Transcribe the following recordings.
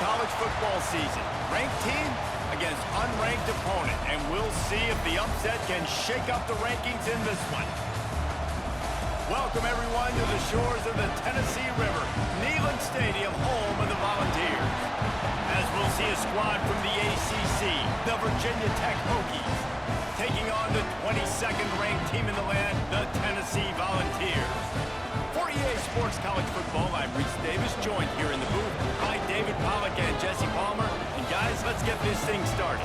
college football season. Ranked team against unranked opponent, and we'll see if the upset can shake up the rankings in this one. Welcome, everyone, to the shores of the Tennessee River, Neyland Stadium, home of the Volunteers. As we'll see a squad from the ACC, the Virginia Tech Hokies, taking on the 22nd ranked team in the land, the Tennessee Volunteers. For EA Sports College Football, I'm Reese Davis, joined here in the booth by David Pollack and Jesse Palmer. And guys, let's get this thing started.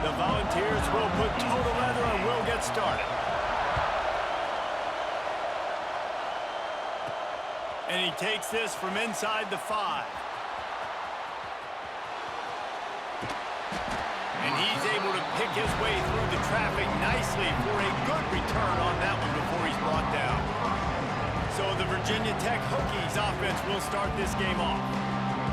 The Volunteers will put toe to leather and we'll get started. And he takes this from inside the 5. And he's able to pick his way through the traffic nicely for a good return on that one before he's brought down. So the Virginia Tech Hokies offense will start this game off.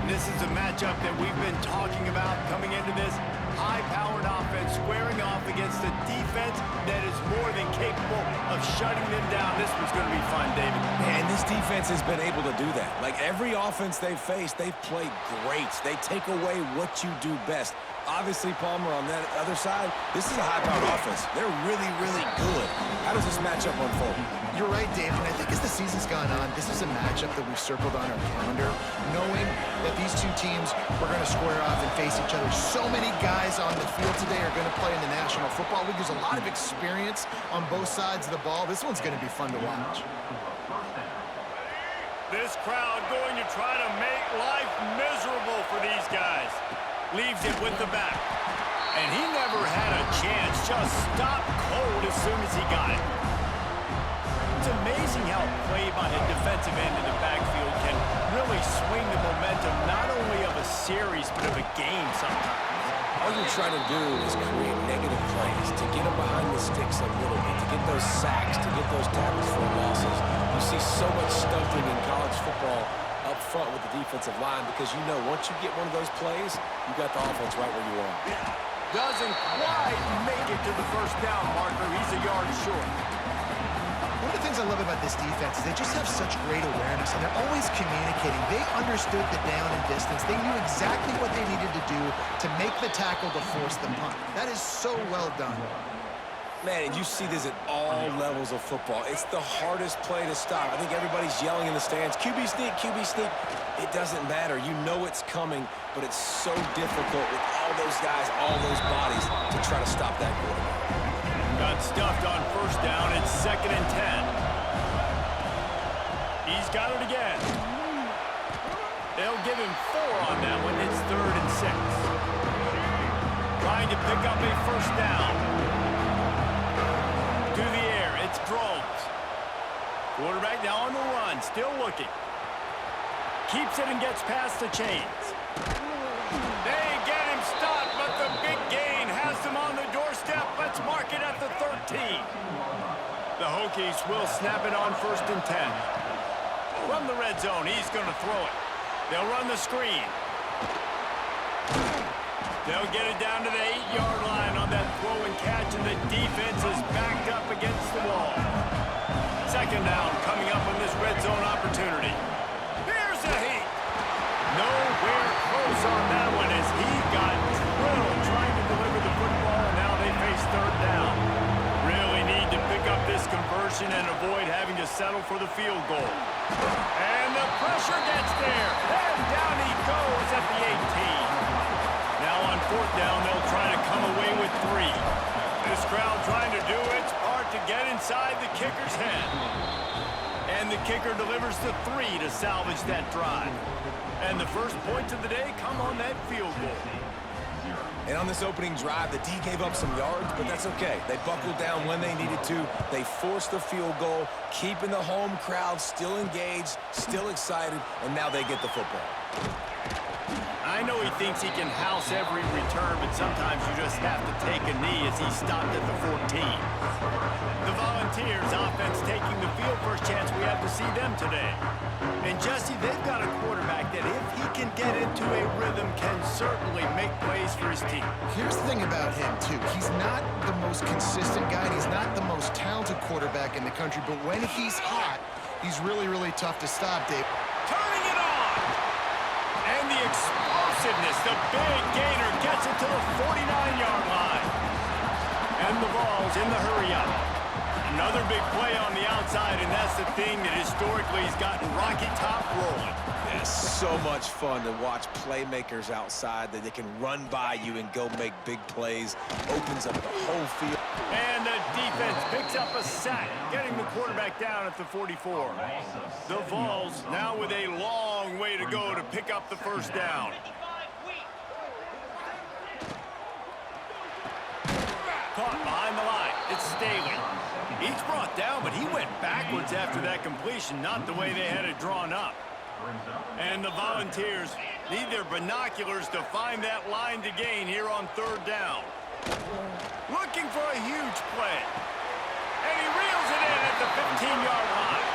This is a matchup that we've been talking about coming into this. High-powered offense squaring off against a defense that is more than capable of shutting them down. This one's going to be fun, David. And this defense has been able to do that. Like every offense they've faced, they've played great. They take away what you do best. Obviously, Palmer, on that other side, this is a high-powered offense. They're really, really good. How does this matchup unfold? You're right, David. And I think as the season's gone on, this is a matchup that we've circled on our calendar, knowing that these two teams were going to square off and face each other. So many guys on the field today are going to play in the National Football League. There's a lot of experience on both sides of the ball. This one's going to be fun to watch. This crowd going to try to make life miserable for these guys. Leaves it with the back. And he never had a chance. Just stopped cold as soon as he got it. It's amazing how play by a defensive end in the backfield can really swing the momentum not only of a series but of a game sometimes. All you're trying to do is create negative plays, to get them behind the sticks a little bit, to get those sacks, to get those tackles for losses. You see so much stunting in college football up front with the defensive line because you know once you get one of those plays, you got the offense right where you want. Doesn't quite make it to the first down marker. He's a yard short. One of the things I love about this defense is they just have such great awareness, and they're always communicating. They understood the down and distance. They knew exactly what they needed to do to make the tackle to force the punt. That is so well done. Man, and you see this at all levels of football. It's the hardest play to stop. I think everybody's yelling in the stands, QB sneak, QB sneak. It doesn't matter. You know it's coming, but it's so difficult with all those guys, all those bodies to try to stop that quarterback. Got stuffed on first down. It's 2nd and 10. He's got it again. They'll give him 4 on that one. It's 3rd and 6. Trying to pick up a first down. To the air, it's Groves. Quarterback now on the run, still looking. Keeps it and gets past the chains. They get him stopped, but the big gain has them on the doorstep. Let's mark it at the 13. The Hokies will snap it on 1st and 10. From the red zone, he's going to throw it. They'll run the screen. They'll get it down to the 8-yard line on that throw and catch, and the defense is backed up against the wall. 2nd down coming up on this red zone opportunity. Here's a heat. Nowhere close on that one as he got drilled trying to deliver the football, and now they face 3rd down. Really need to pick up this conversion and avoid having to settle for the field goal. And the pressure gets there. And down he goes at the 18. Now on 4th down, they'll try to come away with 3. This crowd trying to do its part to get inside the kicker's head. And the kicker delivers the 3 to salvage that drive. And the first points of the day come on that field goal. And on this opening drive, the D gave up some yards, but that's okay. They buckled down when they needed to. They forced the field goal, keeping the home crowd still engaged, still excited, and now they get the football. I know he thinks he can house every return, but sometimes you just have to take a knee as he stopped at the 14. The Volunteers offense taking the field. First chance we have to see them today. And Jesse, they've got a quarterback that if he can get into a rhythm can certainly too. He's not the most consistent guy, and he's not the most talented quarterback in the country, but when he's hot, he's really, really tough to stop, Dave. Turning it on! And the explosiveness, the big gainer gets it to the 49-yard line. And the ball's in the hurry-up. Another big play on the outside, and that's the thing that historically has gotten Rocky Top rolling. It's so much fun to watch playmakers outside that they can run by you and go make big plays. Opens up the whole field. And the defense picks up a sack, getting the quarterback down at the 44. The Vols now with a long way to go to pick up the first down. Caught behind the line. It's Staley. He's brought down, but he went backwards after that completion, not the way they had it drawn up. And the Volunteers need their binoculars to find that line to gain here on third down. Looking for a huge play. And he reels it in at the 15-yard line.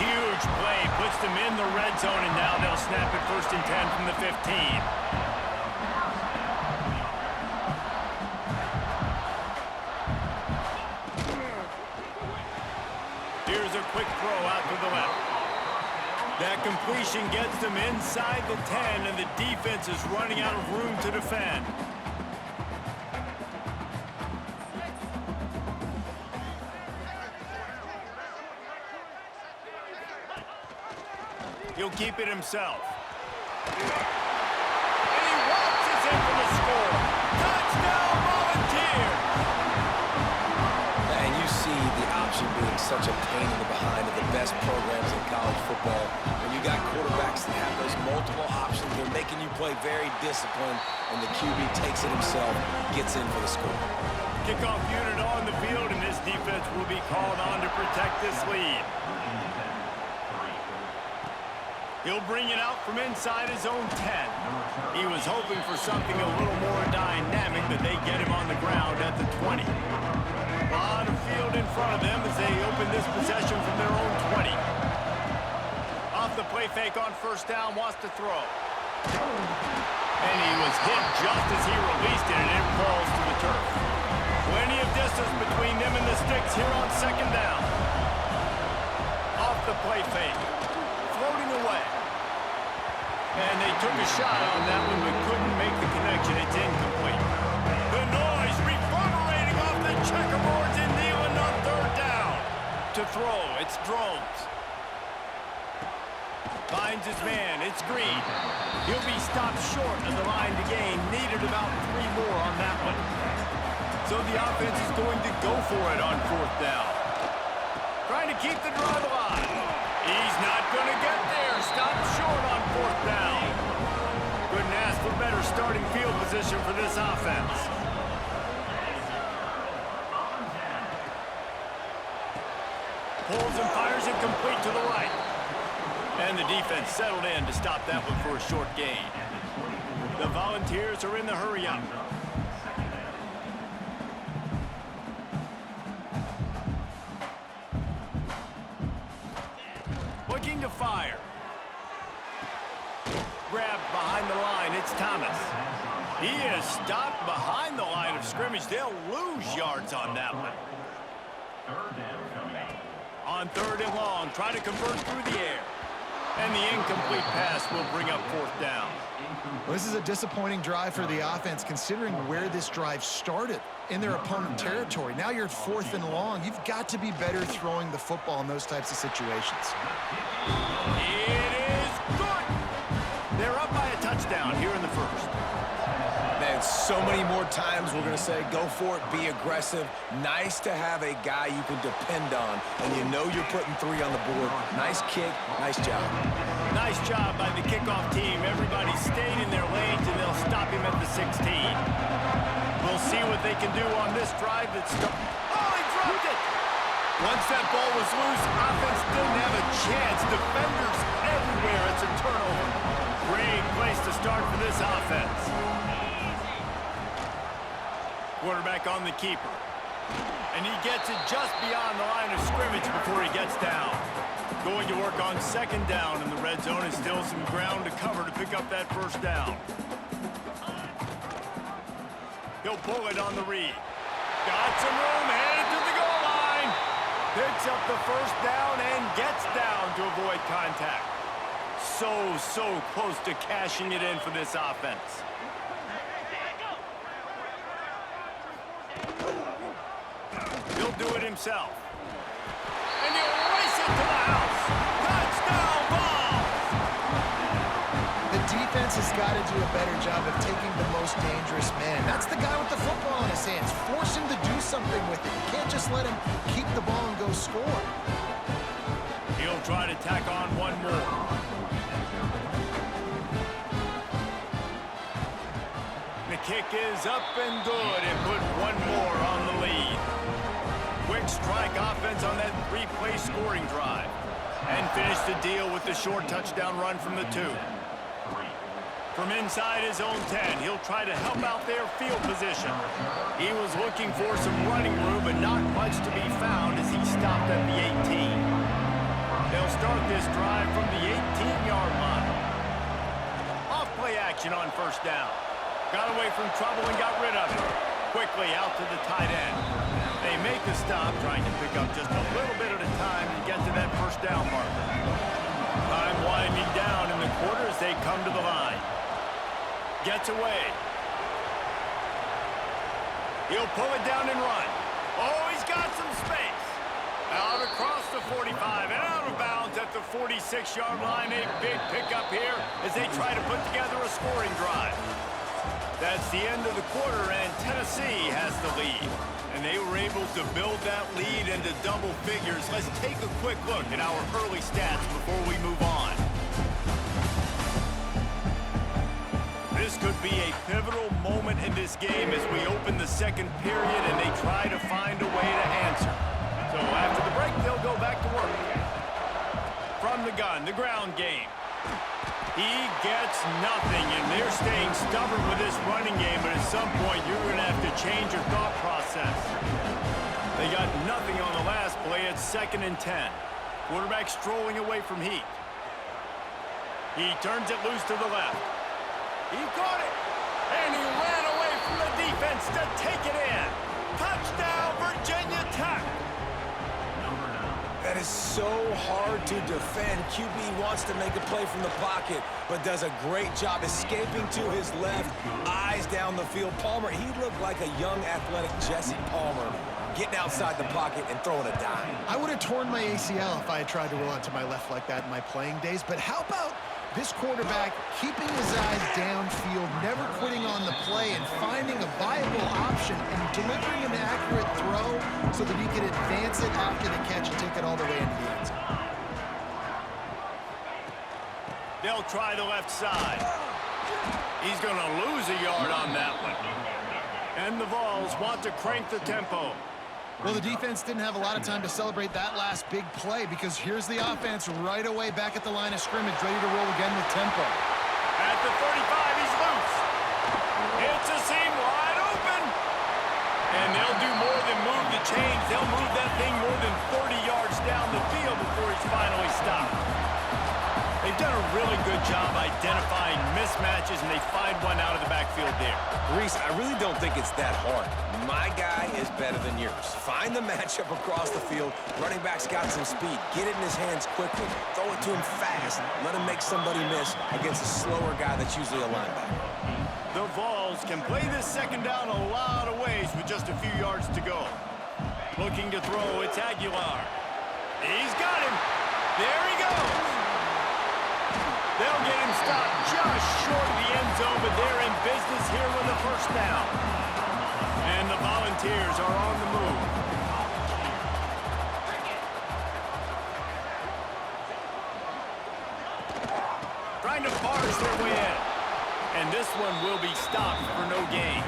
Huge play puts them in the red zone, and now they'll snap it 1st and 10 from the 15. Here's a quick throw out to the left. That completion gets them inside the 10, and the defense is running out of room to defend. He'll keep it himself. And he waltzes in for the score. Touchdown, Volunteers! And you see the option being such a pain in the behind of the best programs in college football. When you got quarterbacks that have those multiple options, they're making you play very disciplined, and the QB takes it himself, gets in for the score. Kickoff unit on the field, and this defense will be called on to protect this lead. He'll bring it out from inside his own 10. He was hoping for something a little more dynamic, but they get him on the ground at the 20. A lot of field in front of them as they open this possession from their own 20. Off the play fake on first down, wants to throw. And he was hit just as he released it, and it falls to the turf. Plenty of distance between them and the sticks here on second down. Off the play fake. Floating away. And they took a shot on that one, but couldn't make the connection. It's incomplete. The noise reverberating off the checkerboards in Neyland on third down. To throw, it's Drones. Finds his man, it's Green. He'll be stopped short of the line to gain. Needed about 3 more on that one. So the offense is going to go for it on fourth down. Trying to keep the drive alive. He's not going to get there. Stopped short on fourth down. Couldn't ask for better starting field position for this offense. Pulls and fires it complete to the right. And the defense settled in to stop that one for a short gain. The Volunteers are in the hurry-up. Looking to fire. Grabbed behind the line, it's Thomas. He is stopped behind the line of scrimmage. They'll lose yards on that one. On third and long, trying to convert through the air. And the incomplete pass will bring up fourth down. Well, this is a disappointing drive for the offense, considering where this drive started in their opponent territory. Now you're at 4th and long. You've got to be better throwing the football in those types of situations. It is good. They're up by a touchdown here in the first. Man, so many more times we're going to say, go for it, be aggressive. Nice to have a guy you can depend on, and you know you're putting 3 on the board. Nice kick, nice job. Nice job by the kickoff team. Everybody stayed in their lanes, and they'll stop him at the 16. We'll see what they can do on this drive. Oh, he dropped it! Once that ball was loose, offense didn't have a chance. Defenders everywhere. It's a turnover. Great place to start for this offense. Quarterback on the keeper. And he gets it just beyond the line of scrimmage before he gets down. Going to work on second down in the red zone, and still some ground to cover to pick up that first down. He'll pull it on the read. Got some room, headed to the goal line. Picks up the first down and gets down to avoid contact. So close to cashing it in for this offense. He'll do it himself. And he'll race it to the house. Touchdown ball! The defense has got to do a better job of taking the most dangerous man. That's the guy with the football in his hands. Force him to do something with it. You can't just let him keep the ball and go score. He'll try to tack on one more. The kick is up and good and put one more on the lead. Quick strike offense on that three-play scoring drive. And finish the deal with the short touchdown run from the 2. From inside his own 10, he'll try to help out their field position. He was looking for some running room, but not much to be found as he stopped at the 18. They'll start this drive from the 18-yard line. Off play action on first down. Got away from trouble and got rid of it. Quickly out to the tight end. They make the stop, trying to pick up just a little bit at a time to get to that first down marker. Time winding down in the quarter as they come to the line. Gets away. He'll pull it down and run. Oh, he's got some space. Out across the 45 and out of bounds at the 46-yard line. A big pickup here as they try to put together a scoring drive. That's the end of the quarter, and Tennessee has the lead. And they were able to build that lead into double figures. Let's take a quick look at our early stats before we move on. This could be a pivotal moment in this game as we open the second period and they try to find a way to answer. So after the break, they'll go back to work. From the gun, the ground game. He gets nothing, and they're staying stubborn with this running game, but at some point, you're going to have to change your thought process. They got nothing on the last play. It's 2nd and 10. Quarterback strolling away from Heat. He turns it loose to the left. He caught it, and he ran away from the defense to take it in. Touchdown, Virginia Tech. That is so hard to defend. QB wants to make a play from the pocket, but does a great job escaping to his left, eyes down the field. Palmer, he looked like a young, athletic Jesse Palmer, getting outside the pocket and throwing a dime. I would have torn my ACL if I had tried to roll out to my left like that in my playing days, but how about this quarterback keeping his eyes downfield, never quitting on the play, and finding a viable option and delivering an accurate throw so that he could advance it after the catch and take it all the way into the end zone. They'll try the left side. He's going to lose a yard on that one. And the Vols want to crank the tempo. Well, the defense didn't have a lot of time to celebrate that last big play because here's the offense right away back at the line of scrimmage, ready to roll again with tempo. At the 35, he's loose. It's a seam wide open. And they'll do more than move the chains. They'll move that thing more than 30 yards down the field before he's finally stopped. They've done a really good job identifying mismatches, and they find one out of the backfield there. Reese, I really don't think it's that hard. My guy is better than yours. Find the matchup across the field. Running back's got some speed. Get it in his hands quickly. Throw it to him fast. Let him make somebody miss against a slower guy that's usually a linebacker. The Vols can play this second down a lot of ways with just a few yards to go. Looking to throw, it's Aguilar. He's got him. There he goes. They'll get him stopped just short of the end zone, but they're in business here with the first down. And the Volunteers are on the move. Trying to barge their way in. And this one will be stopped for no gain.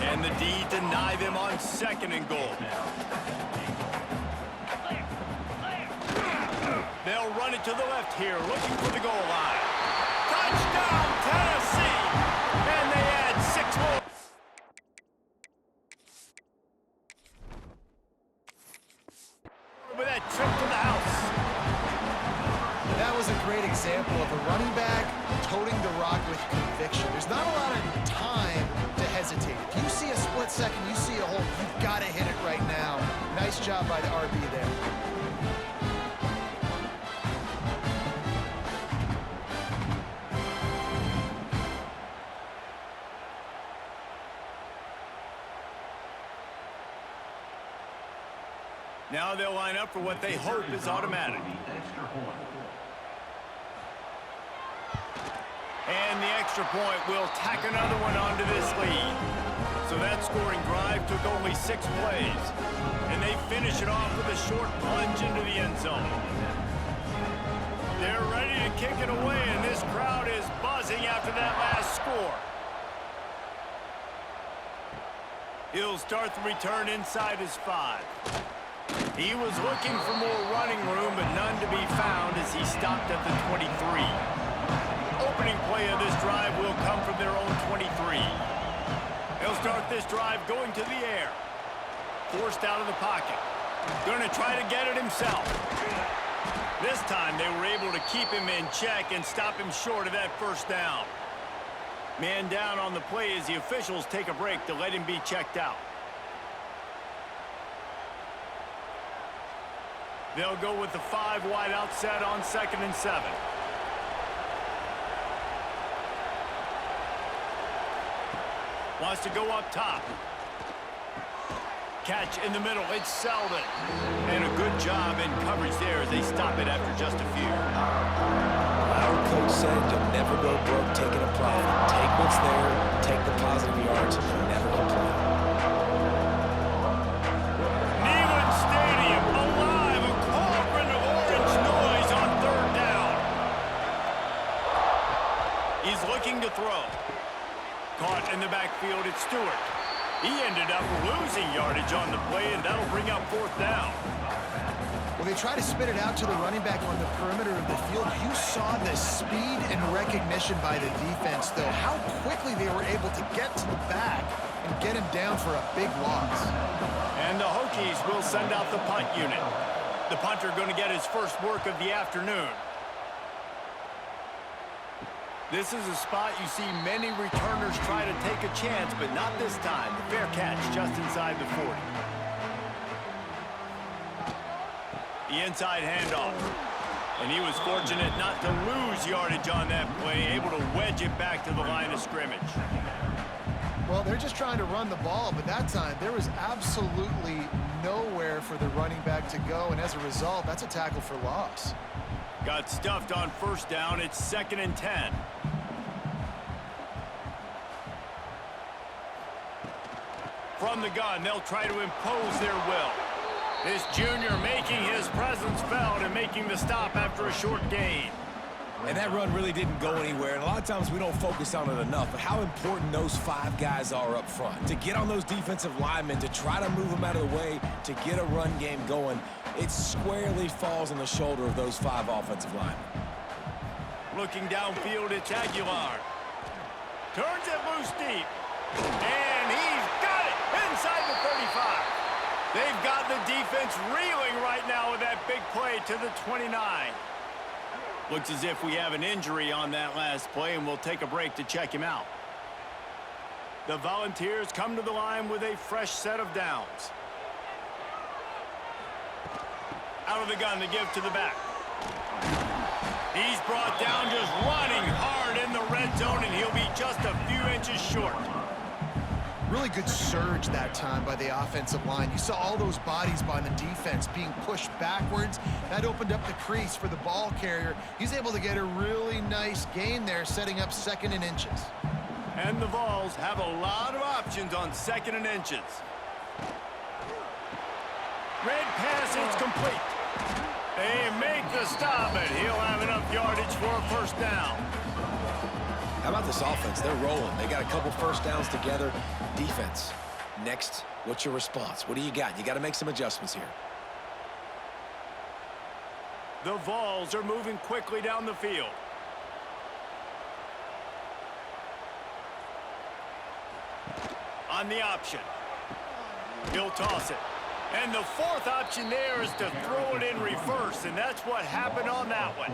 And the D deny them on 2nd and goal. They'll run it to the left here, looking for the goal line. Touchdown, Tennessee! And they add 6 more. With that trip to the house. That was a great example of a running back toting the rock with conviction. There's not a lot of time to hesitate. If job by the RB there. Now they'll line up for what they hope is automatic. And the extra point will tack another one onto this lead. So that scoring drive took only 6 plays. And they finish it off with a short plunge into the end zone. They're ready to kick it away, and this crowd is buzzing after that last score. He'll start the return inside his 5. He was looking for more running room, but none to be found as he stopped at the 23. Opening play of this drive will come from their own 23. He'll start this drive going to the air. Forced out of the pocket. Going to try to get it himself. This time they were able to keep him in check and stop him short of that first down. Man down on the play as the officials take a break to let him be checked out. They'll go with the 5 wide out set on 2nd and 7. Wants to go up top. Catch in the middle. It's Selden. And a good job in coverage there as they stop it after just a few. Our coach said you'll never go broke taking a profit. Take what's there, take the positive yards, and never complain. Neyland Stadium alive. A cauldron of orange noise on 3rd down. He's looking to throw. Caught in the backfield, it's Stewart. He ended up losing yardage on the play, and that'll bring up 4th down. Well, they try to spit it out to the running back on the perimeter of the field. You saw the speed and recognition by the defense, though. How quickly they were able to get to the back and get him down for a big loss. And the Hokies will send out the punt unit. The punter going to get his first work of the afternoon. This is a spot you see many returners try to take a chance, but not this time. The fair catch just inside the 40. The inside handoff. And he was fortunate not to lose yardage on that play, able to wedge it back to the line of scrimmage. Well, they're just trying to run the ball, but that time there was absolutely nowhere for the running back to go, and as a result, that's a tackle for loss. Got stuffed on 1st down. It's 2nd and 10. From the gun, they'll try to impose their will. This junior making his presence felt and making the stop after a short gain. And that run really didn't go anywhere, and a lot of times we don't focus on it enough, but how important those 5 guys are up front. To get on those defensive linemen, to try to move them out of the way, to get a run game going, it squarely falls on the shoulder of those 5 offensive linemen. Looking downfield, it's Aguilar. Turns it loose deep. And he's got it inside the 35. They've got the defense reeling right now with that big play to the 29. Looks as if we have an injury on that last play, and we'll take a break to check him out. The Volunteers come to the line with a fresh set of downs. Out of the gun to give to the back. He's brought down just running hard in the red zone, and he'll be just a few inches short. Really good surge that time by the offensive line. You saw all those bodies by the defense being pushed backwards. That opened up the crease for the ball carrier. He's able to get a really nice gain there, setting up 2nd and inches. And the Vols have a lot of options on 2nd and inches. Red pass, it's complete. They make the stop, and he'll have enough yardage for a 1st down. How about this offense? They're rolling. They got a couple 1st downs together. Defense. Next, what's your response? What do you got? You got to make some adjustments here. The Vols are moving quickly down the field. On the option. He'll toss it. And the 4th option there is to throw it in reverse, and that's what happened on that one.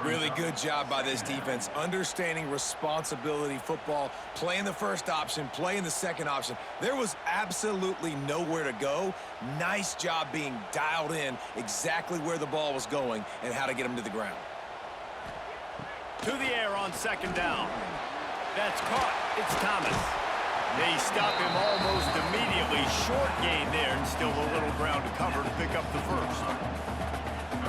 Really good job by this defense, understanding responsibility football, playing the first option, playing the second option. There was absolutely nowhere to go. Nice job being dialed in exactly where the ball was going and how to get him to the ground. To the air on second down. That's caught. It's Thomas. They stop him almost immediately. Short gain there and still a little ground to cover to pick up the first.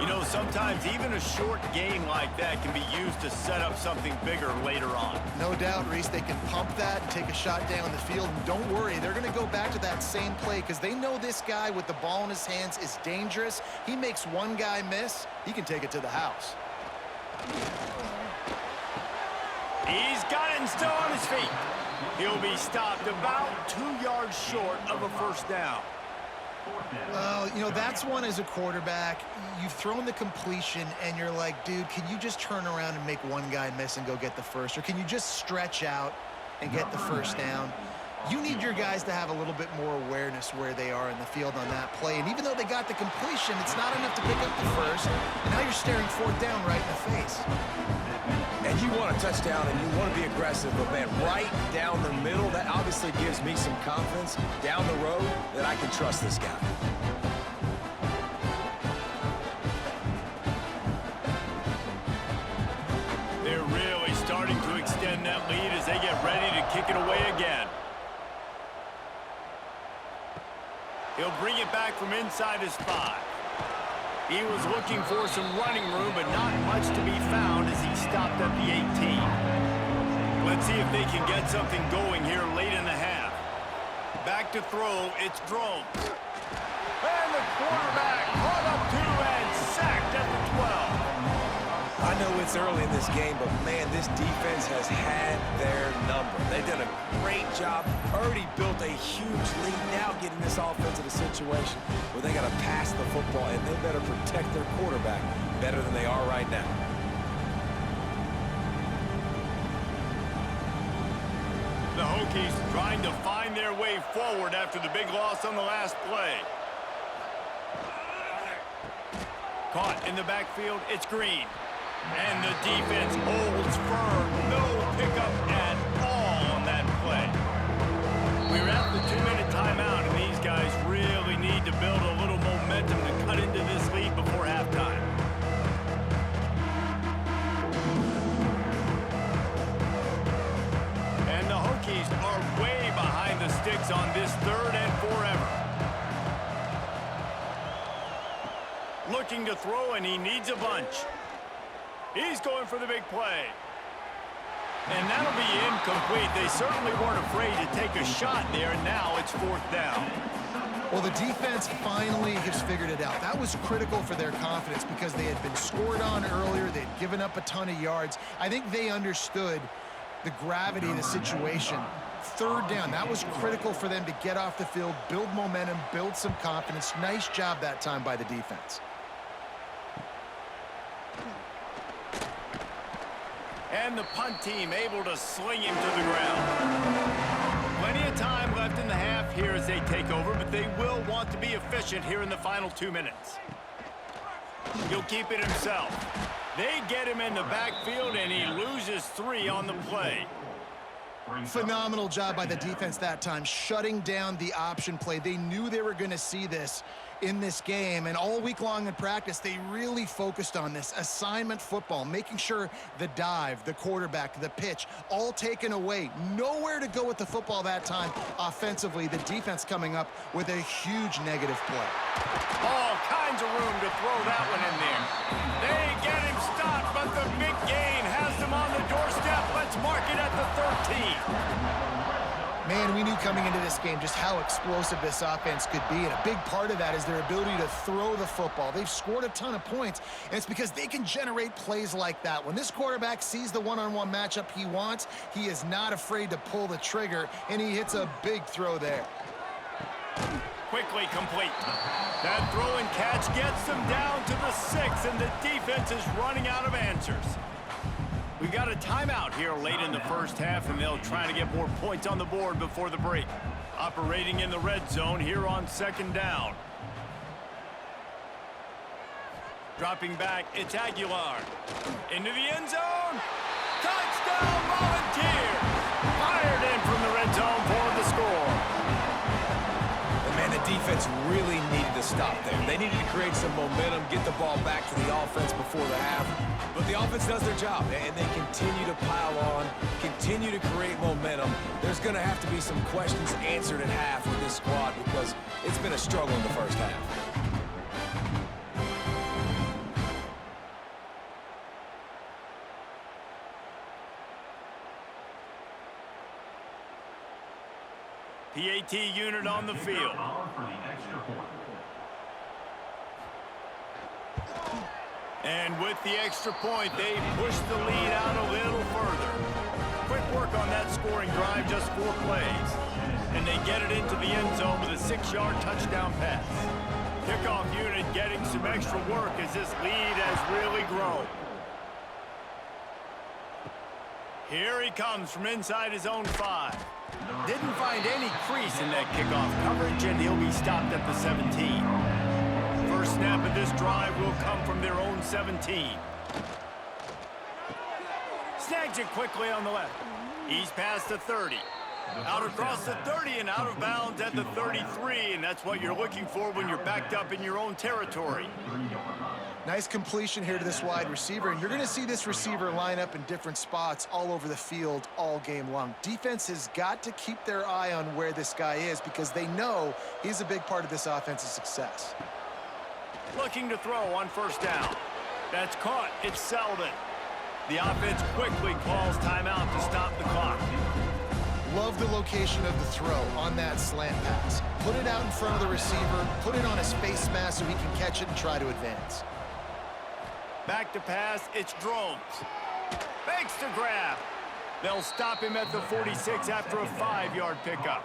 You know, sometimes even a short gain like that can be used to set up something bigger later on. No doubt, Reese, they can pump that and take a shot down the field. And don't worry, they're going to go back to that same play because they know this guy with the ball in his hands is dangerous. He makes one guy miss, he can take it to the house. He's got it and still on his feet. He'll be stopped about 2 yards short of a first down. You know, that's one as a quarterback. You've thrown the completion, and you're like, dude, can you just turn around and make one guy miss and go get the first? Or can you just stretch out and get the first down? You need your guys to have a little bit more awareness where they are in the field on that play. And even though they got the completion, it's not enough to pick up the first. And now you're staring fourth down right in the face. And you want a touchdown and you want to be aggressive, but man, right down the middle, that obviously gives me some confidence down the road that I can trust this guy. They're really starting to extend that lead as they get ready to kick it away again. He'll bring it back from inside his 5. He was looking for some running room, but not much to be found as he stopped at the 18. Let's see if they can get something going here late in the half. Back to throw, it's Drone. And the quarterback caught up to and sacked at the 12. I know it's early in this game, but man, this defense has had their number. They've done a great job, already built a huge lead, now getting this offense in a situation where they got to pass the football, and they better protect their quarterback better than they are right now. The Hokies trying to find their way forward after the big loss on the last play. Caught in the backfield, it's Green. And the defense holds firm. No pickup at all on that play. We're at the 2-minute timeout, and these guys really need to build a little momentum to cut into this lead before halftime. And the Hokies are way behind the sticks on this 3rd and forever. Looking to throw, and he needs a bunch. He's going for the big play. And that'll be incomplete. They certainly weren't afraid to take a shot there, and now it's 4th down. Well, the defense finally has figured it out. That was critical for their confidence because they had been scored on earlier. They'd given up a ton of yards. I think they understood the gravity of the situation. 3rd down, that was critical for them to get off the field, build momentum, build some confidence. Nice job that time by the defense. And the punt team able to sling him to the ground. Plenty of time left in the half here as they take over, but they will want to be efficient here in the final 2 minutes. He'll keep it himself. They get him in the backfield, and he loses 3 on the play. Phenomenal job by the defense that time, shutting down the option play. They knew they were going to see this in this game, and all week long in practice, they really focused on this assignment football, making sure the dive, the quarterback, the pitch, all taken away. Nowhere to go with the football that time offensively. The defense coming up with a huge negative play. All kinds of room to throw that one in there. They get him stopped, but the big gain has them on the doorstep. Let's mark it at the 13. Man, we knew coming into this game just how explosive this offense could be, and a big part of that is their ability to throw the football. They've scored a ton of points, and it's because they can generate plays like that. When this quarterback sees the one-on-one matchup he wants, he is not afraid to pull the trigger, and he hits a big throw there. Quickly complete. That throw and catch gets them down to the 6, and the defense is running out of answers. We've got a timeout here late in the first half, and they'll try to get more points on the board before the break. Operating in the red zone here on 2nd down. Dropping back, it's Aguilar. Into the end zone. Touchdown, Volunteers! Fired in from the red zone for the score. And man, the defense really needed to stop there. They needed to create some momentum, get the ball back to the offense before the half. But the offense does their job, and they continue to pile on, continue to create momentum. There's going to have to be some questions answered at half with this squad because it's been a struggle in the first half. PAT unit on the field. And with the extra point, they push the lead out a little further. Quick work on that scoring drive, just 4 plays. And they get it into the end zone with a 6-yard touchdown pass. Kickoff unit getting some extra work as this lead has really grown. Here he comes from inside his own 5. Didn't find any crease in that kickoff coverage, and he'll be stopped at the 17. First snap of this drive will come from their own 17. Snags it quickly on the left. He's past the 30. Out across the 30 and out of bounds at the 33, and that's what you're looking for when you're backed up in your own territory. Nice completion here to this wide receiver, and you're going to see this receiver line up in different spots all over the field all game long. Defense has got to keep their eye on where this guy is because they know he's a big part of this offense's success. Looking to throw on first down. That's caught. It's Selden. The offense quickly calls timeout to stop the clock. Love the location of the throw on that slant pass. Put it out in front of the receiver, put it on his face mask so he can catch it and try to advance. Back to pass, it's Drones. Fakes to grab. They'll stop him at the 46 after a 5-yard pickup.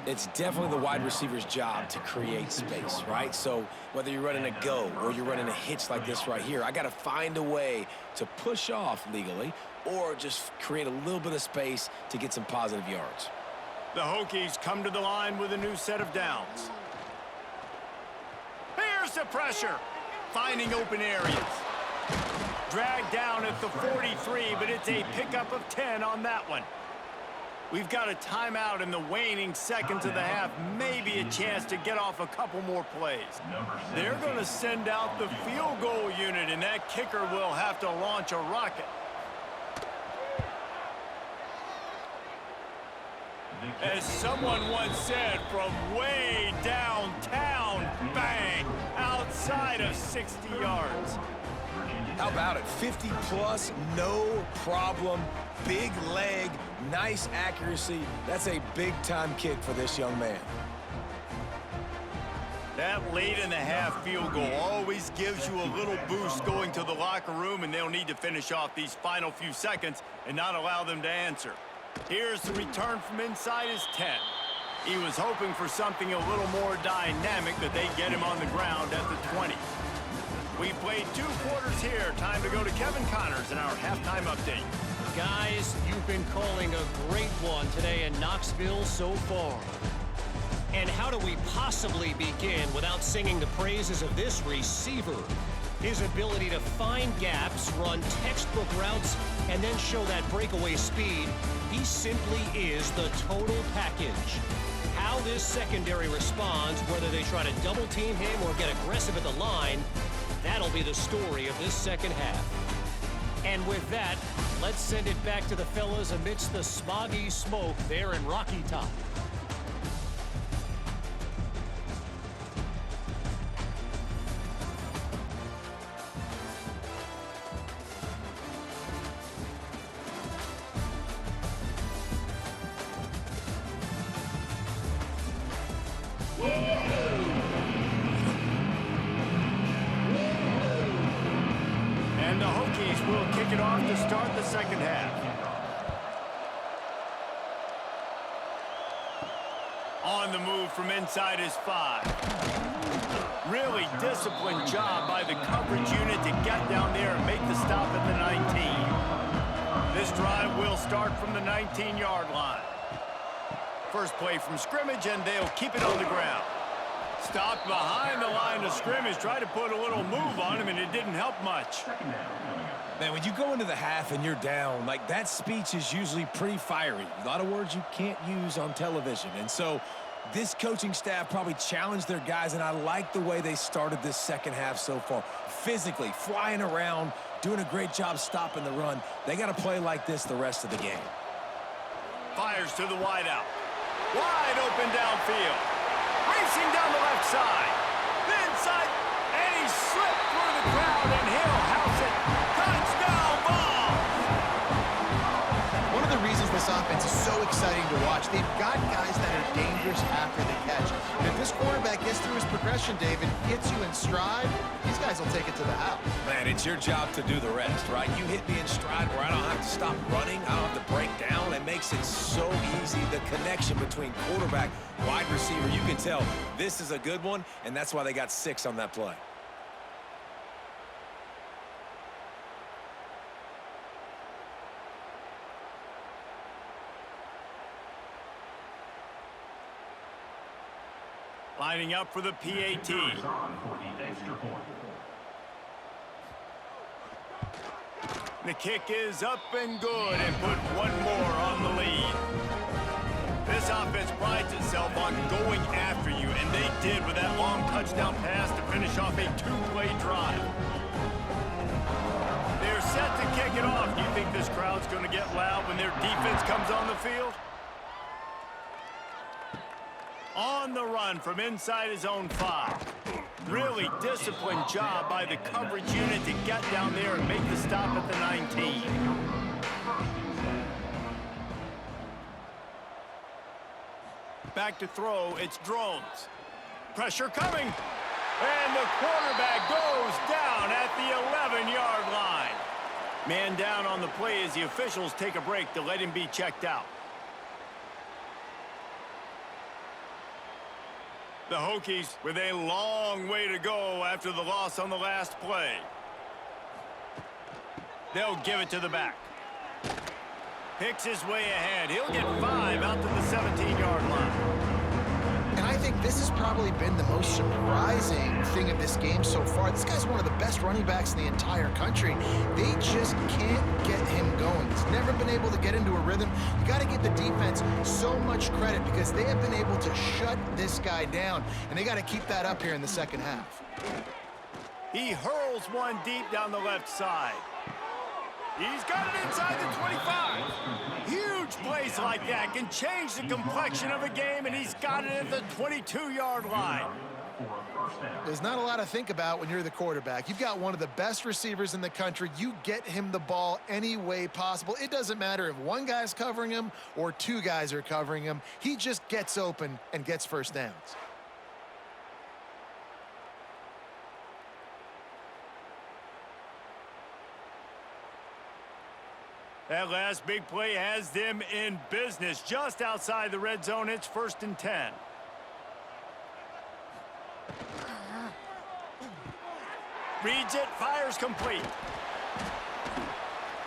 It's definitely the wide receiver's job to create space, right? So whether you're running a go or you're running a hitch like this right here, I got to find a way to push off legally or just create a little bit of space to get some positive yards. The Hokies come to the line with a new set of downs. Here's the pressure. Finding open areas. Dragged down at the 43, but it's a pickup of 10 on that one. We've got a timeout in the waning seconds of the half, maybe a chance to get off a couple more plays. They're going to send out the field goal unit, and that kicker will have to launch a rocket. As someone once said, from way downtown, bang, outside of 60 yards. How about it? 50-plus, no problem. Big leg, nice accuracy. That's a big-time kick for this young man. That late-in-the-half field goal always gives you a little boost going to the locker room, and they'll need to finish off these final few seconds and not allow them to answer. Here's the return from inside his 10. He was hoping for something a little more dynamic, but they get him on the ground at the 20. We've played 2 quarters here. Time to go to Kevin Connors in our halftime update. Guys, you've been calling a great one today in Knoxville so far. And how do we possibly begin without singing the praises of this receiver? His ability to find gaps, run textbook routes, and then show that breakaway speed. He simply is the total package. How this secondary responds, whether they try to double team him or get aggressive at the line, that'll be the story of this second half. And with that, let's send it back to the fellas amidst the smoggy smoke there in Rocky Top. And the Hokies will kick it off to start the second half. On the move from inside his 5. Really disciplined job by the coverage unit to get down there and make the stop at the 19. This drive will start from the 19-yard line. First play from scrimmage, and they'll keep it on the ground. Stopped behind the line of scrimmage, tried to put a little move on him, and it didn't help much. Man, when you go into the half and you're down, like, that speech is usually pretty fiery. A lot of words you can't use on television. And so this coaching staff probably challenged their guys, and I like the way they started this second half so far. Physically, flying around, doing a great job stopping the run. They got to play like this the rest of the game. Fires to the wideout. Wide open downfield. Racing down the left side. The inside, and he slipped through the crowd, and he'll house it. Touchdown ball! One of the reasons this offense is so exciting to watch, they've got guys that are dangerous after the catch. And if this quarterback gets through his progression, David, hits you in stride, these guys will take it to the house. Man, it's your job to do the rest, right? You hit me in stride where I don't have to stop running. I don't have to break down. It makes it so easy. The connection between quarterback, wide receiver, you can tell this is a good one, and that's why they got 6 on that play. Lining up for the PAT. The kick is up and good, and put one more on the lead. This offense prides itself on going after you, and they did with that long touchdown pass to finish off a 2-play drive. They're set to kick it off. Do you think this crowd's going to get loud when their defense comes on the field? On the run from inside his own 5. Really disciplined job by the coverage unit to get down there and make the stop at the 19. Back to throw, it's Drones. Pressure coming, and the quarterback goes down at the 11-yard line. Man down on the play as the officials take a break to let him be checked out. The Hokies with a long way to go after the loss on the last play. They'll give it to the back. Picks his way ahead. He'll get 5 out to the 17-yard line. And I think this has probably been the most surprising thing of this game so far. This guy's one of the best running backs in the entire country. They just can't get him going. He's never been able to get into a rhythm. You got to give the defense so much credit because they have been able to shut this guy down, and they got to keep that up here in the second half. He hurls one deep down the left side. He's got it inside the 25. Huge plays like that can change the complexion of a game, and he's got it at the 22-yard line. There's not a lot to think about when you're the quarterback. You've got one of the best receivers in the country. You get him the ball any way possible. It doesn't matter if one guy's covering him or 2 guys are covering him. He just gets open and gets first downs. That last big play has them in business. Just outside the red zone, it's 1st and 10. Reads it, fires complete.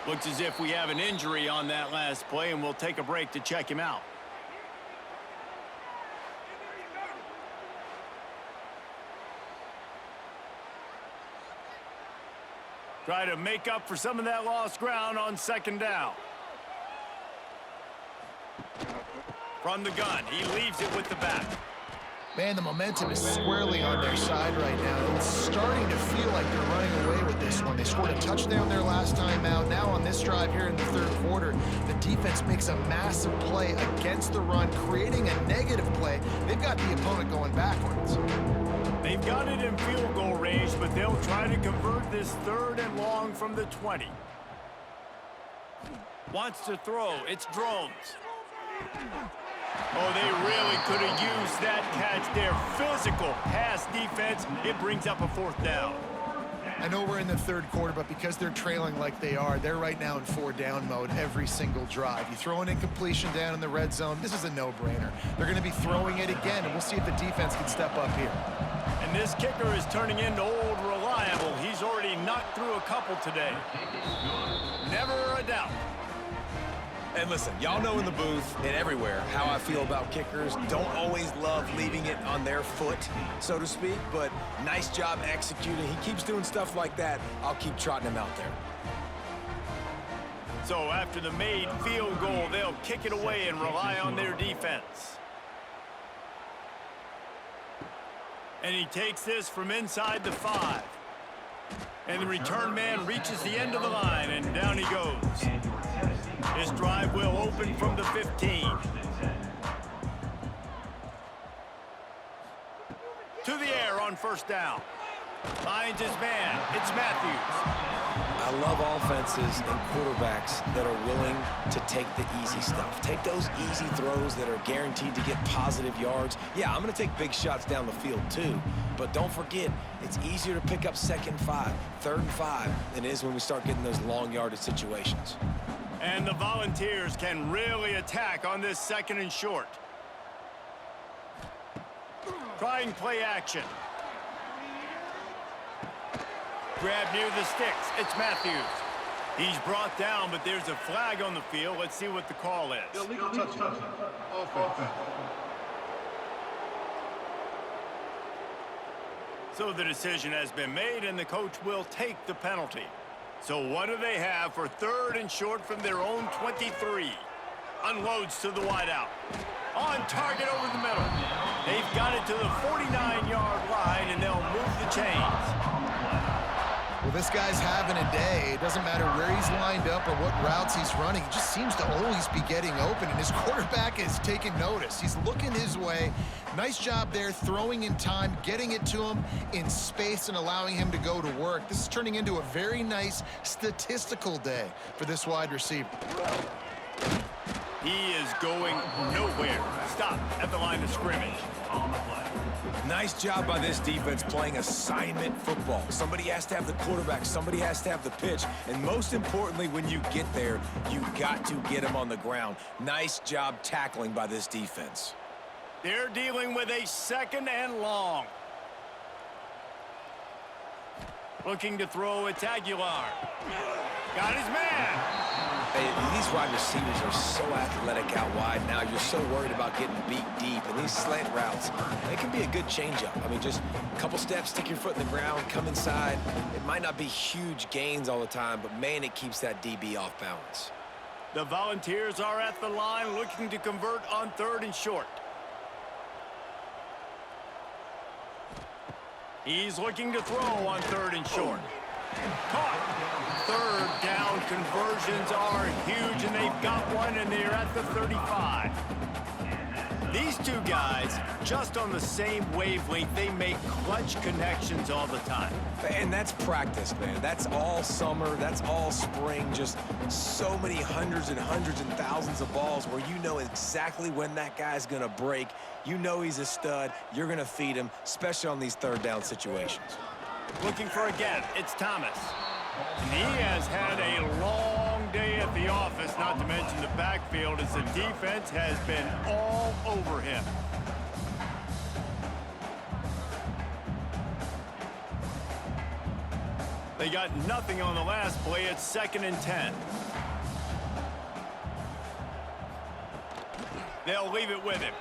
Looks as if we have an injury on that last play, and we'll take a break to check him out. Try to make up for some of that lost ground on 2nd down. From the gun, he leaves it with the back. Man, the momentum is squarely on their side right now. It's starting to feel like they're running away with this one. They scored a touchdown their last time out. Now on this drive here in the 3rd quarter, the defense makes a massive play against the run, creating a negative play. They've got the opponent going backwards. They've got it in field goal range, but they'll try to convert this 3rd and long from the 20. Wants to throw. It's Drones. Oh, they really could have used that catch there. Physical pass defense. It brings up a 4th down. I know we're in the 3rd quarter, but because they're trailing like they are, they're right now in 4-down mode every single drive. You throw an incompletion down in the red zone, this is a no-brainer. They're going to be throwing it again, and we'll see if the defense can step up here. And this kicker is turning into old reliable. He's already knocked through a couple today. Never a doubt. And listen, y'all know in the booth and everywhere how I feel about kickers. Don't always love leaving it on their foot, so to speak, but nice job executing. He keeps doing stuff like that. I'll keep trotting him out there. So after the made field goal, they'll kick it away and rely on their defense. And he takes this from inside the 5. And the return man reaches the end of the line, and down he goes. This drive will open from the 15. To the air on first down. Finds his man. It's Matthews. I love offenses and quarterbacks that are willing to take the easy stuff. Take those easy throws that are guaranteed to get positive yards. Yeah, I'm going to take big shots down the field too. But don't forget, it's easier to pick up 2nd and 5, 3rd and 5 than it is when we start getting those long yardage situations. And the Volunteers can really attack on this 2nd and short. Trying play action. Grab near the sticks. It's Matthews. He's brought down, but there's a flag on the field. Let's see what the call is. Illegal touching. Offense. So the decision has been made, and the coach will take the penalty. So what do they have for 3rd and short from their own 23? Unloads to the wideout. On target over the middle. They've got it to the 49-yard line, and they'll move the chains. Well, this guy's having a day. It doesn't matter where he's lined up or what routes he's running. He just seems to always be getting open, and his quarterback is taking notice. He's looking his way. Nice job there, throwing in time, getting it to him in space and allowing him to go to work. This is turning into a very nice statistical day for this wide receiver. He is going nowhere. Stop at the line of scrimmage. Nice job by this defense playing assignment football. Somebody has to have the quarterback, somebody has to have the pitch, and most importantly, when you get there, you got to get him on the ground. Nice job tackling by this defense. They're dealing with a 2nd and long. Looking to throw, it's Aguilar. Got his man. Hey, these wide receivers are so athletic out wide now. You're so worried about getting beat deep. And these slant routes, they can be a good changeup. I mean, just a couple steps, stick your foot in the ground, come inside. It might not be huge gains all the time, but, man, it keeps that DB off balance. The Volunteers are at the line looking to convert on 3rd and short. He's looking to throw on 3rd and short. Caught. 3rd down conversions are huge, and they've got one, and they're at the 35. These two guys, just on the same wavelength, they make clutch connections all the time. And that's practice, man. That's all summer. That's all spring. Just so many hundreds and thousands of balls where you know exactly when that guy's going to break. You know he's a stud. You're going to feed him, especially on these 3rd down situations. Looking for again, it's Thomas. And he has had a long day at the office, not to mention the backfield, as the defense has been all over him. They got nothing on the last play. It's 2nd and 10. They'll leave it with him.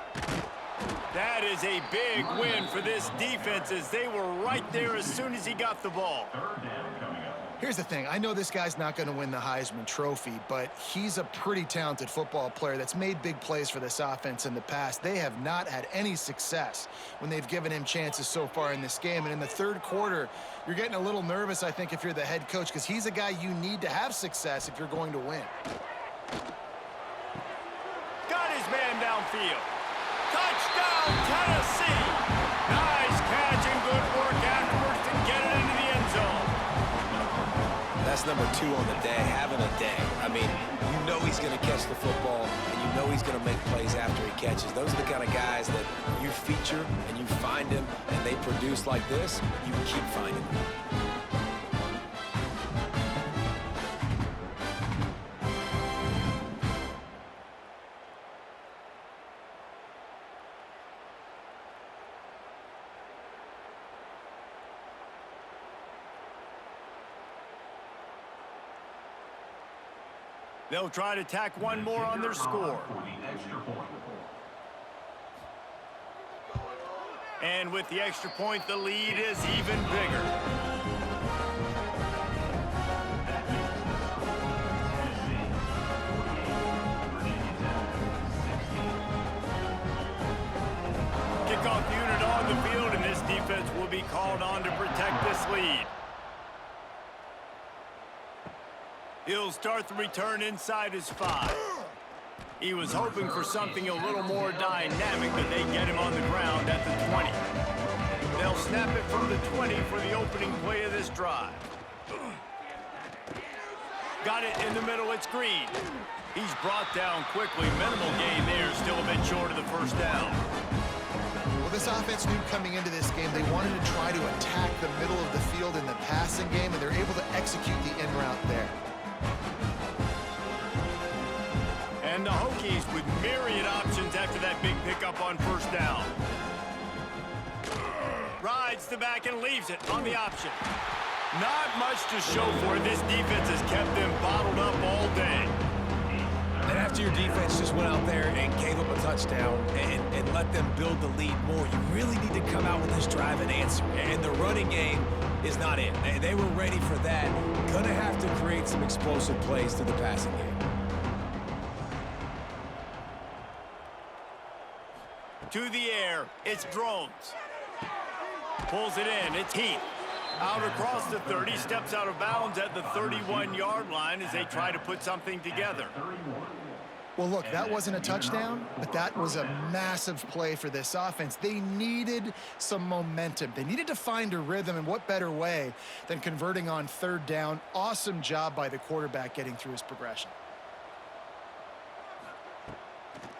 That is a big win for this defense, as they were right there as soon as he got the ball. Here's the thing. I know this guy's not going to win the Heisman Trophy, but he's a pretty talented football player that's made big plays for this offense in the past. They have not had any success when they've given him chances so far in this game. And in the 3rd quarter, you're getting a little nervous, I think, if you're the head coach, because he's a guy you need to have success if you're going to win. Got his man downfield. Touchdown, Tennessee! Nice catch and good work afterwards to get it into the end zone. That's number 2 on the day, having a day. I mean, you know he's going to catch the football, and you know he's going to make plays after he catches. Those are the kind of guys that you feature and you find him, and they produce like this, you keep finding them. They'll try to tack one more on their score. And with the extra point, the lead is even bigger. Kickoff unit on the field, and this defense will be called on to protect this lead. He'll start the return inside his 5. He was hoping for something a little more dynamic, but they get him on the ground at the 20. They'll snap it from the 20 for the opening play of this drive. Got it in the middle, it's Green. He's brought down quickly. Minimal gain there, still a bit short of the first down. Well, this offense knew coming into this game they wanted to try to attack the middle of the field in the passing game, and they're able to execute the in route there. And the Hokies with myriad options after that big pickup on first down. Rides the back and leaves it on the option. Not much to show for it. This defense has kept them bottled up all day. And after your defense just went out there and gave up a touchdown and let them build the lead more, you really need to come out with this drive and answer. And the running game is not in. They were ready for that. Gonna have to create some explosive plays through the passing game. To the air, it's Drones. Pulls it in, it's Heath. Out across the 30, steps out of bounds at the 31-yard line as they try to put something together. Well, look, that wasn't a touchdown, but that was a massive play for this offense. They needed some momentum. They needed to find a rhythm, and what better way than converting on third down. Awesome job by the quarterback getting through his progression.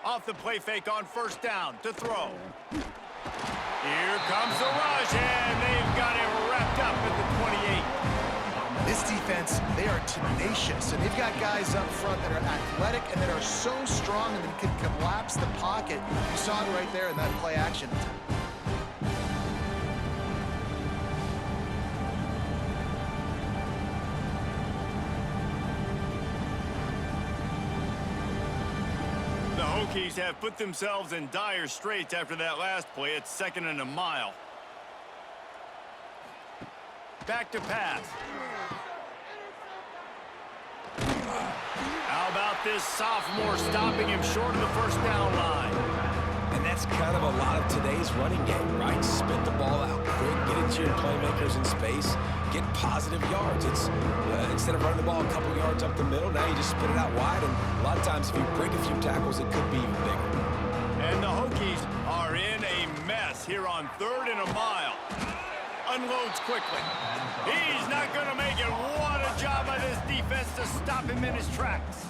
Off the play fake on first down to throw. Here comes the rush, and they've got it wrapped up at the 28. This defense, they are tenacious, and they've got guys up front that are athletic and that are so strong and that can collapse the pocket. You saw it right there in that play action. The Hokies have put themselves in dire straits after that last play. It's 2nd and a mile. Back to pass. How about this sophomore stopping him short of the first down line? And that's kind of a lot of today's running game, right? Spit the ball out quick, get it to your playmakers in space, get positive yards. It's instead of running the ball a couple yards up the middle, now you just spit it out wide, and a lot of times if you break a few tackles, it could be even bigger. And the Hokies are in a mess here on 3rd and a mile. Unloads quickly. He's not going to make it. What a job by this defense to stop him in his tracks.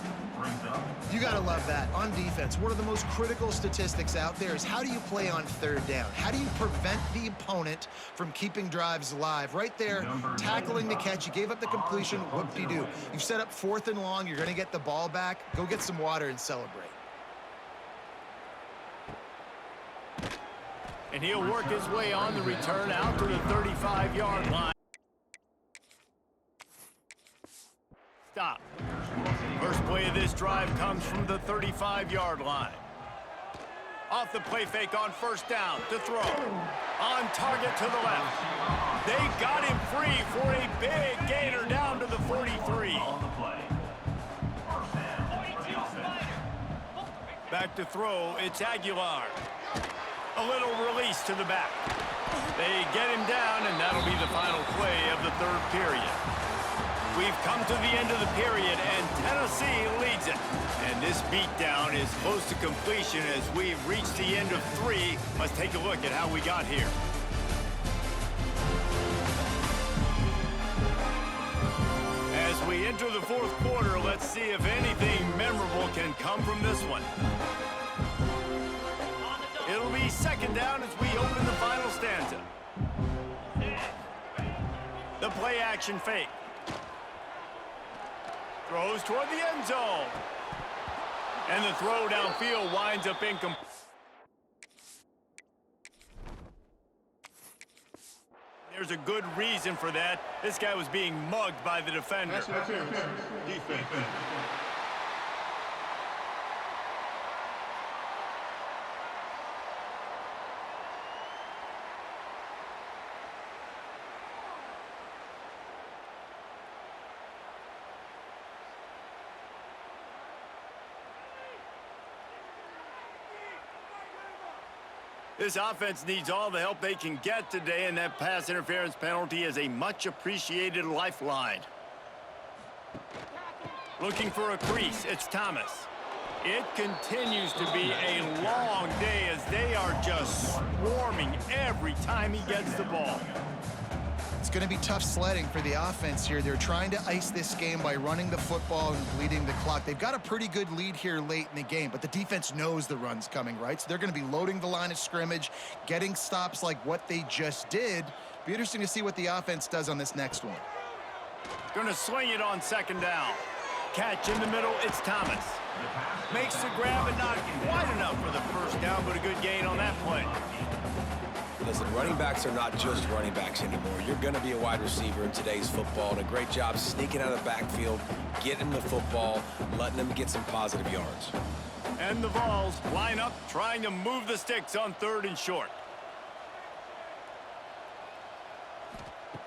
You got to love that. On defense, one of the most critical statistics out there is how do you play on third down? How do you prevent the opponent from keeping drives alive? Right there, tackling the catch. You gave up the completion. Whoop-de-doo. You've set up 4th and long. You're going to get the ball back. Go get some water and celebrate. And he'll work his way on the return out to the 35-yard line. Stop. First play of this drive comes from the 35-yard line. Off the play fake on first down to throw. On target to the left. They got him free for a big gainer down to the 43. Back to throw, it's Aguilar. A little release to the back. They get him down, and that'll be the final play of the 3rd period. We've come to the end of the period, and Tennessee leads it. And this beatdown is close to completion as we've reached the end of 3. Let's take a look at how we got here. As we enter the 4th quarter, let's see if anything memorable can come from this one. It'll be 2nd down as we open the final stanza. The play action fake. Throws toward the end zone. And the throw downfield winds up incomplete. There's a good reason for that. This guy was being mugged by the defender. Defense. This offense needs all the help they can get today, and that pass interference penalty is a much-appreciated lifeline. Looking for a crease, it's Thomas. It continues to be a long day as they are just swarming every time he gets the ball. It's going to be tough sledding for the offense here. They're trying to ice this game by running the football and bleeding the clock. They've got a pretty good lead here late in the game, but the defense knows the run's coming, right? So they're going to be loading the line of scrimmage, getting stops like what they just did. Be interesting to see what the offense does on this next one. Going to swing it on second down. Catch in the middle, it's Thomas. Makes the grab, but not quite enough for the first down, but a good gain on that play. Listen, running backs are not just running backs anymore. You're going to be a wide receiver in today's football, and a great job sneaking out of the backfield, getting the football, letting them get some positive yards. And the Vols line up, trying to move the sticks on 3rd and short.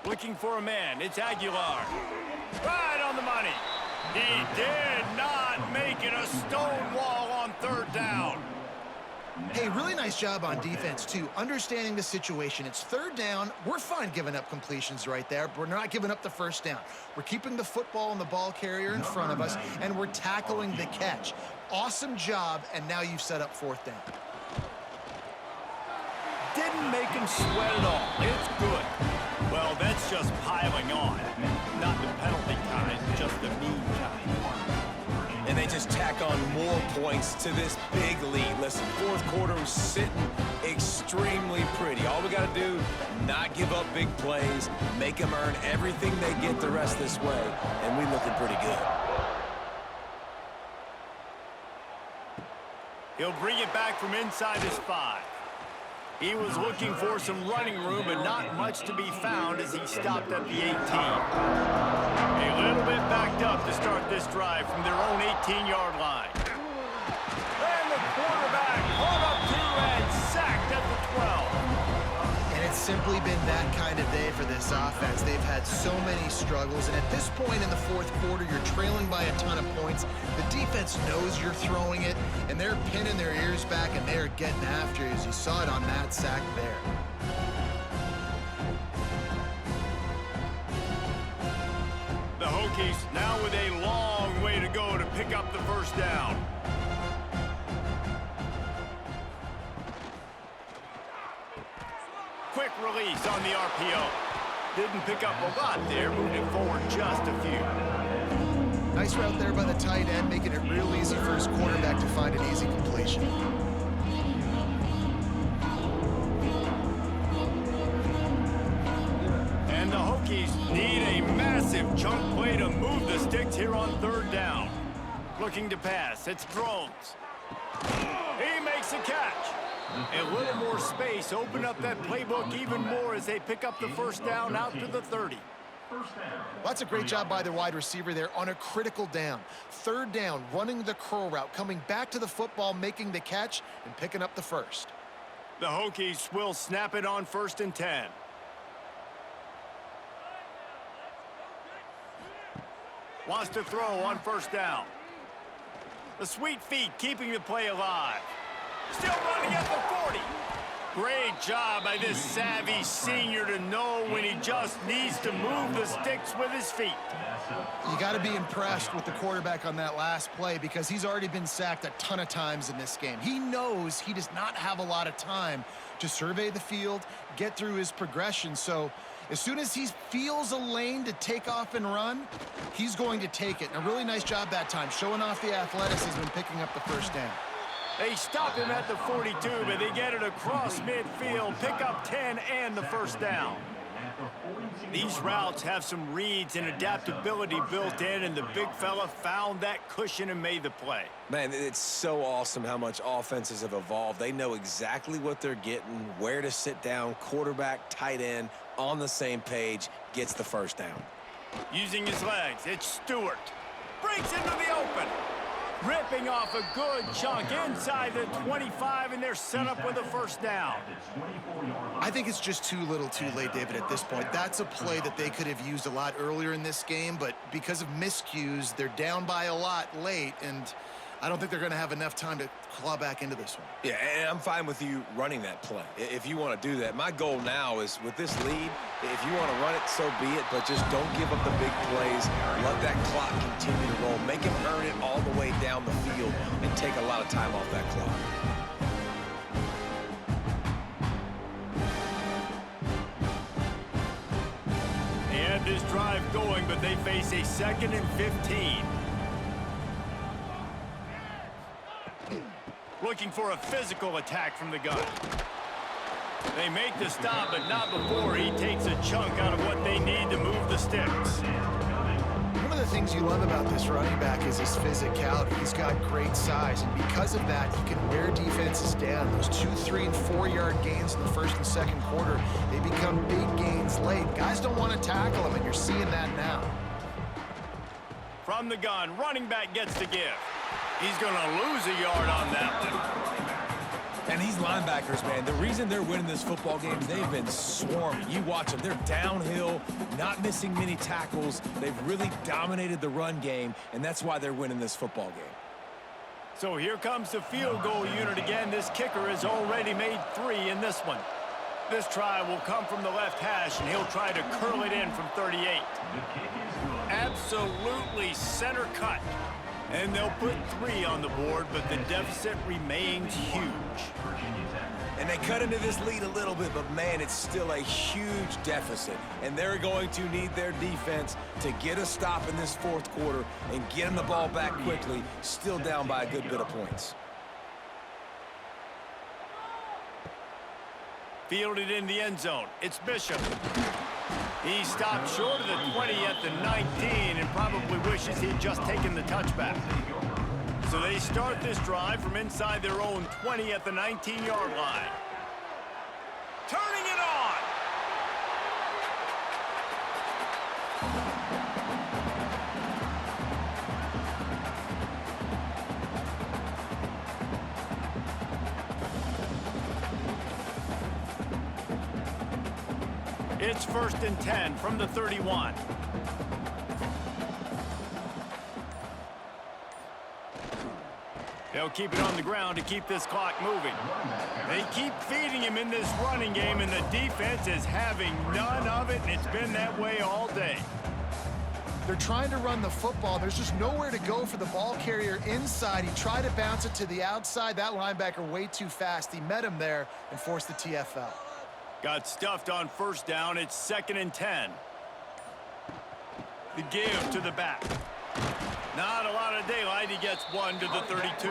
Looking for a man, it's Aguilar. Right on the money. He did not make it a stone wall on 3rd down. Hey, really nice job on defense, too, understanding the situation. It's 3rd down. We're fine giving up completions right there, but we're not giving up the first down. We're keeping the football and the ball carrier in front of us, and we're tackling the catch. Awesome job, and now you've set up 4th down. Didn't make him sweat at all. It's good. Well, that's just piling on. Not the penalty kind, just the mean kind. And they just tack on more points to this big lead. Listen, 4th quarter was sitting extremely pretty. All we got to do, not give up big plays, make them earn everything they get the rest this way, and we're looking pretty good. He'll bring it back from inside his 5. He was looking for some running room, but not much to be found as he stopped at the 18. A little bit backed up to start this drive from their own 18-yard line. And the quarterback caught up to and sacked at the 12. And it's simply been that kind of day for this offense. They've had so many struggles, and at this point in the 4th quarter, you're trailing by a ton of points. The defense knows you're throwing it, and they're pinning their ears back, and they're getting after you, as you saw it on that sack there. The Hokies now with a long way to go to pick up the first down. Quick release on the RPO. Didn't pick up a lot there, moved it forward just a few. Nice route there by the tight end, making it real easy for his quarterback to find an easy completion. And the Hokies need a massive chunk play to move the sticks here on 3rd down. Looking to pass, it's Drones. He makes a catch. A little more space, open up that playbook even more as they pick up the first down out to the 30. Well, that's a great job by the wide receiver there on a critical down. 3rd down, running the curl route, coming back to the football, making the catch, and picking up the first. The Hokies will snap it on 1st and 10. Wants to throw on 1st down. The sweet feet keeping the play alive. Still running at the 40. Great job by this savvy senior to know when he just needs to move the sticks with his feet. You got to be impressed with the quarterback on that last play because he's already been sacked a ton of times in this game. He knows he does not have a lot of time to survey the field, get through his progression. So as soon as he feels a lane to take off and run, he's going to take it. And a really nice job that time, showing off the athleticism and picking up the first down. They stop him at the 42, but they get it across midfield, pick up 10 and the first down. These routes have some reads and adaptability built in, and the big fella found that cushion and made the play. Man, it's so awesome how much offenses have evolved. They know exactly what they're getting, where to sit down, quarterback, tight end, on the same page, gets the first down. Using his legs, it's Stewart. Breaks into the open. Ripping off a good chunk inside the 25, and they're set up with a first down. I think it's just too little too late, David, at this point. That's a play that they could have used a lot earlier in this game, but because of miscues, they're down by a lot late, and I don't think they're going to have enough time to claw back into this one. Yeah, and I'm fine with you running that play if you want to do that. My goal now is with this lead, if you want to run it, so be it, but just don't give up the big plays. Let that clock continue to roll. Make him earn it all the way down the field and take a lot of time off that clock. They had this drive going, but they face a 2nd and 15. Looking for a physical attack from the gun. They make the stop, but not before he takes a chunk out of what they need to move the sticks. One of the things you love about this running back is his physicality. He's got great size, and because of that, he can wear defenses down. Those 2-, 3-, and 4-yard gains in the first and second quarter, they become big gains late. Guys don't want to tackle him, and you're seeing that now. From the gun, running back gets the give. He's going to lose a yard on that one. And these linebackers, man, the reason they're winning this football game, they've been swarming. You watch them. They're downhill, not missing many tackles. They've really dominated the run game, and that's why they're winning this football game. So here comes the field goal unit again. This kicker has already made 3 in this one. This try will come from the left hash, and he'll try to curl it in from 38. Absolutely center cut. And they'll put 3 on the board, but the deficit remains huge. And they cut into this lead a little bit, but, man, it's still a huge deficit. And they're going to need their defense to get a stop in this fourth quarter and get them the ball back quickly, still down by a good bit of points. Fielded in the end zone. It's Bishop. He stopped short of the 20 at the 19 and probably wishes he'd just taken the touchback. So they start this drive from inside their own 20 at the 19-yard line. Turning it on! It's 1st and 10 from the 31. They'll keep it on the ground to keep this clock moving. They keep feeding him in this running game, and the defense is having none of it, and it's been that way all day. They're trying to run the football. There's just nowhere to go for the ball carrier inside. He tried to bounce it to the outside. That linebacker way too fast. He met him there and forced the TFL. Got stuffed on 1st down. It's 2nd and 10. The give to the back. Not a lot of daylight. He gets 1 to the 32.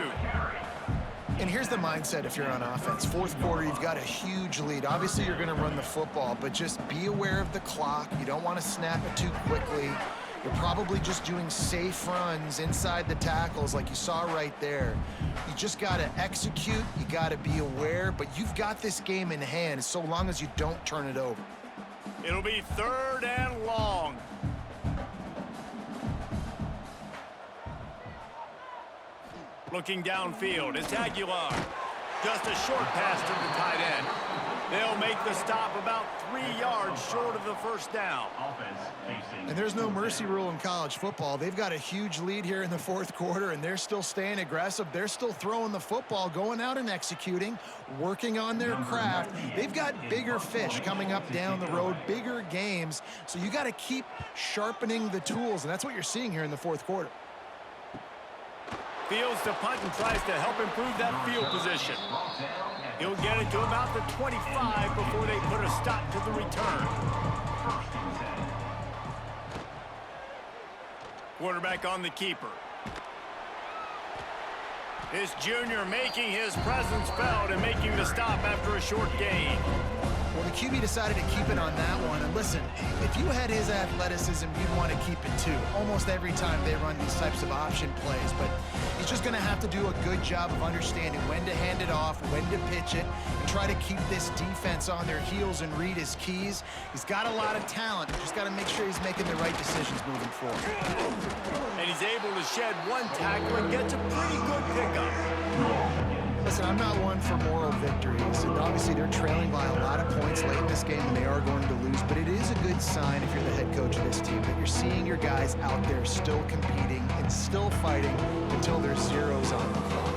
And here's the mindset if you're on offense. Fourth quarter, you've got a huge lead. Obviously, you're going to run the football, but just be aware of the clock. You don't want to snap it too quickly. You're probably just doing safe runs inside the tackles like you saw right there. You just got to execute. You got to be aware, but you've got this game in hand so long as you don't turn it over. It'll be 3rd and long. Looking downfield, it's Aguilar. Just a short pass to the tight end. They'll make the stop about 3 yards short of the 1st down. And there's no mercy rule in college football. They've got a huge lead here in the fourth quarter, and they're still staying aggressive. They're still throwing the football, going out and executing, working on their craft. They've got bigger fish coming up down the road, bigger games. So you got to keep sharpening the tools, and that's what you're seeing here in the fourth quarter. Fields to punt and tries to help improve that field position. He'll get it to about the 25 before they put a stop to the return. Quarterback on the keeper. This junior making his presence felt and making the stop after a short gain. Well, the QB decided to keep it on that one. And listen, if you had his athleticism, you'd want to keep it too. Almost every time they run these types of option plays. But he's just going to have to do a good job of understanding when to hand it off, when to pitch it, and try to keep this defense on their heels and read his keys. He's got a lot of talent. Just got to make sure he's making the right decisions moving forward. And he's able to shed 1 tackle and gets a pretty good pickup. Listen, I'm not one for moral victories, and obviously they're trailing by a lot of points late in this game, and they are going to lose, but it is a good sign if you're the head coach of this team that you're seeing your guys out there still competing and still fighting until there's zeros on the clock.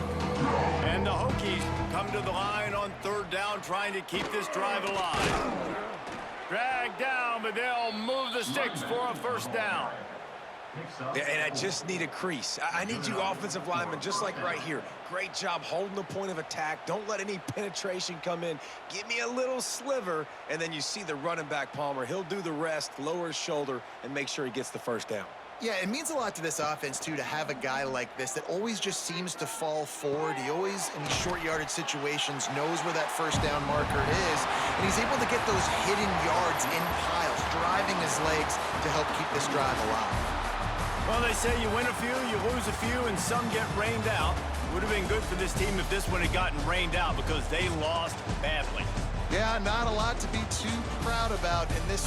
And the Hokies come to the line on third down, trying to keep this drive alive. Dragged down, but they'll move the sticks for a first down. Yeah, and I just need a crease. I need you offensive linemen, just like right here. Great job holding the point of attack. Don't let any penetration come in. Give me a little sliver, and then you see the running back, Palmer. He'll do the rest, lower his shoulder, and make sure he gets the first down. Yeah, it means a lot to this offense, too, to have a guy like this that always just seems to fall forward. He always, in these short yardage situations, knows where that first down marker is, and he's able to get those hidden yards in piles, driving his legs to help keep this drive alive. Well, they say you win a few, you lose a few, and some get rained out. Would have been good for this team if this one had gotten rained out because they lost badly. Yeah, not a lot to be too proud about in this